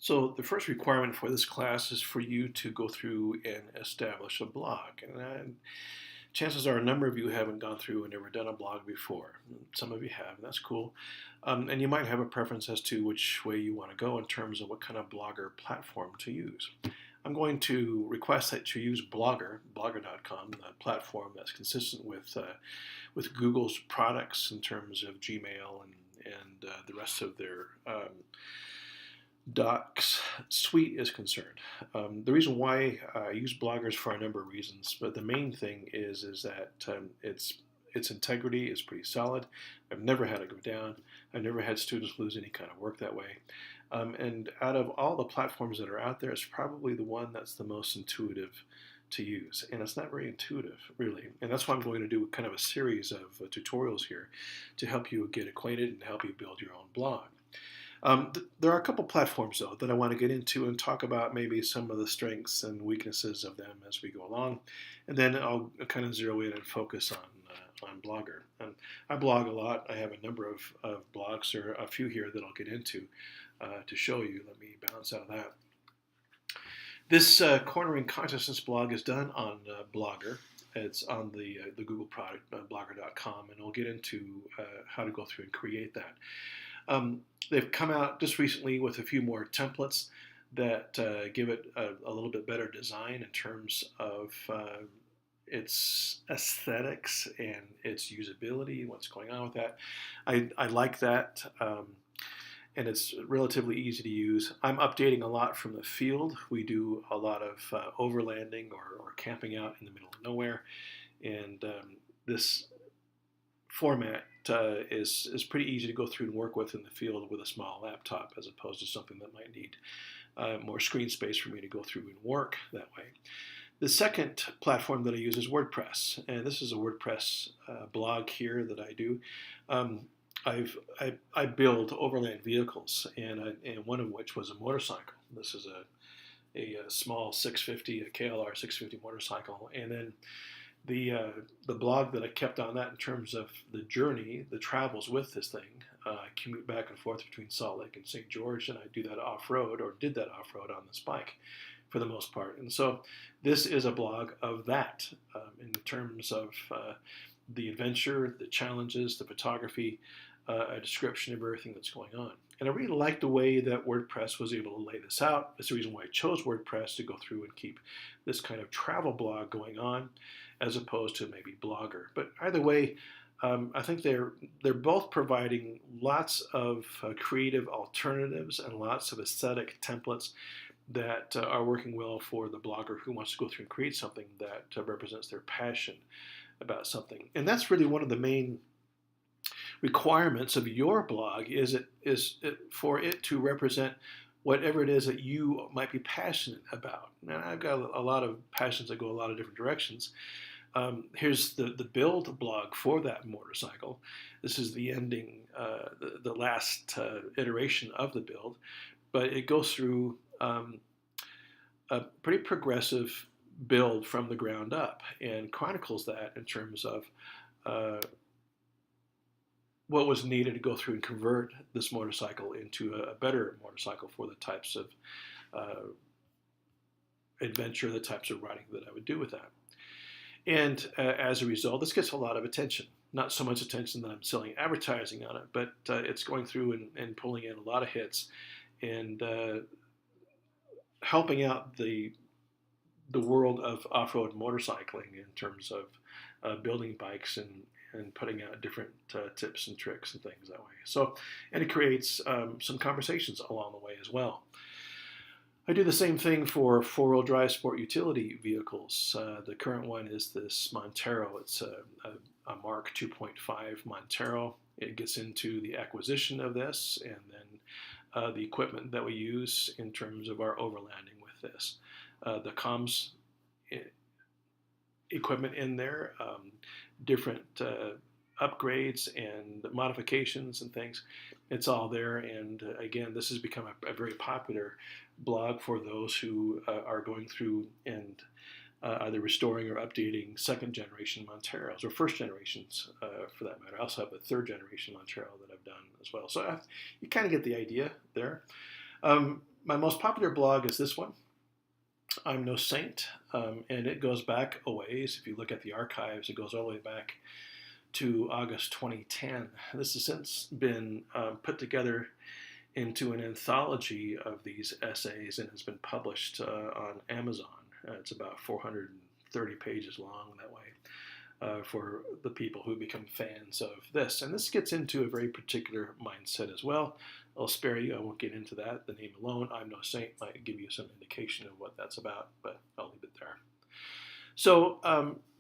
So the first requirement for this class is for you to go through and establish a blog. And chances are a number of you haven't gone through and never done a blog before. Some of you have, and that's cool. And you might have a preference as to which way you want to go in terms of what kind of blogger platform to use. I'm going to request that you use blogger.com, a platform that's consistent with Google's products in terms of Gmail and the rest of their Docs suite is concerned. The reason why I use bloggers for a number of reasons, but the main thing is that its integrity is pretty solid. I've never had it go down. I've never had students lose any kind of work that way. And out of all the platforms that are out there, it's probably the one that's the most intuitive to use. And it's not very intuitive, really. And that's why I'm going to do kind of a series of tutorials here to help you get acquainted and help you build your own blog. There are a couple platforms, though, that I want to get into and talk about maybe some of the strengths and weaknesses of them as we go along. And then I'll kind of zero in and focus on Blogger. And I blog a lot. I have a number of blogs, or a few here that I'll get into to show you. Let me balance out of that. This Cornering Consciousness blog is done on Blogger. It's on the Google product, blogger.com, and I'll get into how to go through and create that. They've come out just recently with a few more templates that give it a little bit better design in terms of its aesthetics and its usability, what's going on with that. I like that, and it's relatively easy to use. I'm updating a lot from the field. We do a lot of overlanding or camping out in the middle of nowhere, and this format is pretty easy to go through and work with in the field with a small laptop, as opposed to something that might need more screen space for me to go through and work that way. The second platform that I use is WordPress, and this is a WordPress blog here that I do. I build overland vehicles, and one of which was a motorcycle. This is a small 650, a KLR 650 motorcycle, and then the blog that I kept on that in terms of the journey, the travels with this thing. I commute back and forth between Salt Lake and St. George, and I do that off-road, or did that off-road on this bike for the most part. And so this is a blog of that in terms of the adventure, the challenges, the photography, a description of everything that's going on. And I really like the way that WordPress was able to lay this out. That's the reason why I chose WordPress, to go through and keep this kind of travel blog going on, as opposed to maybe Blogger. But either way, I think they're both providing lots of creative alternatives and lots of aesthetic templates that are working well for the blogger who wants to go through and create something that represents their passion about something. And that's really one of the main requirements of your blog, is for it to represent whatever it is that you might be passionate about. Now, I've got a lot of passions that go a lot of different directions. Here's the build blog for that motorcycle. This is the ending, the last iteration of the build, but it goes through a pretty progressive build from the ground up and chronicles that in terms of what was needed to go through and convert this motorcycle into a better motorcycle for the types of adventure, the types of riding that I would do with that. And as a result, this gets a lot of attention. Not so much attention that I'm selling advertising on it, but it's going through and pulling in a lot of hits and helping out the world of off-road motorcycling in terms of building bikes and putting out different tips and tricks and things that way. So, and it creates some conversations along the way as well. I do the same thing for four-wheel drive sport utility vehicles. The current one is this Montero. It's a Mark 2.5 Montero. It gets into the acquisition of this, and then the equipment that we use in terms of our overlanding with this. The comms equipment in there, different upgrades and modifications and things. It's all there, and again, this has become a very popular blog for those who are going through and either restoring or updating second generation Monteros, or first generations for that matter. I also have a third generation Montero that I've done as well. So you kind of get the idea there. My most popular blog is this one, I'm No Saint, and it goes back a ways. If you look at the archives, it goes all the way back to August 2010. This has since been put together into an anthology of these essays and has been published on Amazon. It's about 430 pages long that way. For the people who become fans of this. And this gets into a very particular mindset as well. I'll spare you, I won't get into that. The name alone, I'm No Saint, might give you some indication of what that's about, but I'll leave it there. So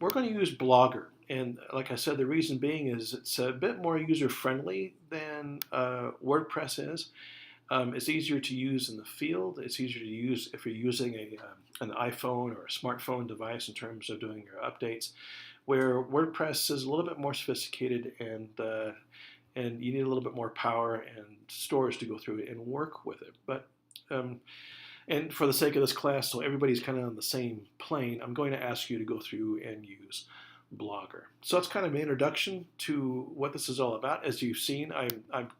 we're going to use Blogger. And like I said, the reason being is it's a bit more user-friendly than WordPress is. It's easier to use in the field. It's easier to use if you're using an iPhone or a smartphone device in terms of doing your updates, where WordPress is a little bit more sophisticated and you need a little bit more power and storage to go through it and work with it. But and for the sake of this class, so everybody's kind of on the same plane, I'm going to ask you to go through and use Blogger. So that's kind of an introduction to what this is all about. As you've seen,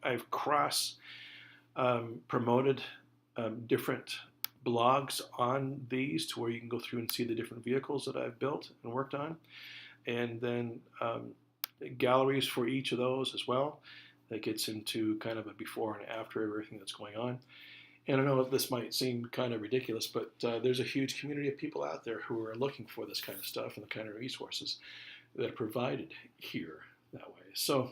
I've cross promoted different blogs on these to where you can go through and see the different vehicles that I've built and worked on, and then galleries for each of those as well. That gets into kind of a before and after everything that's going on. And I know this might seem kind of ridiculous, but there's a huge community of people out there who are looking for this kind of stuff and the kind of resources that are provided here that way. So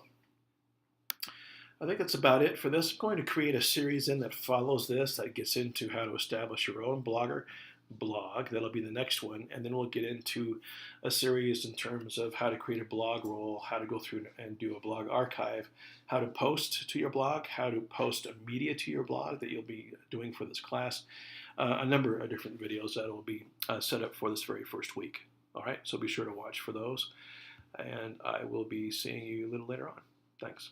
I think that's about it for this. I'm going to create a series in that follows this, that gets into how to establish your own Blogger blog. That'll be the next one. And then we'll get into a series in terms of how to create a blog roll, how to go through and do a blog archive, how to post to your blog, how to post media to your blog that you'll be doing for this class. A number of different videos that will be set up for this very first week. All right, so be sure to watch for those. And I will be seeing you a little later on. Thanks.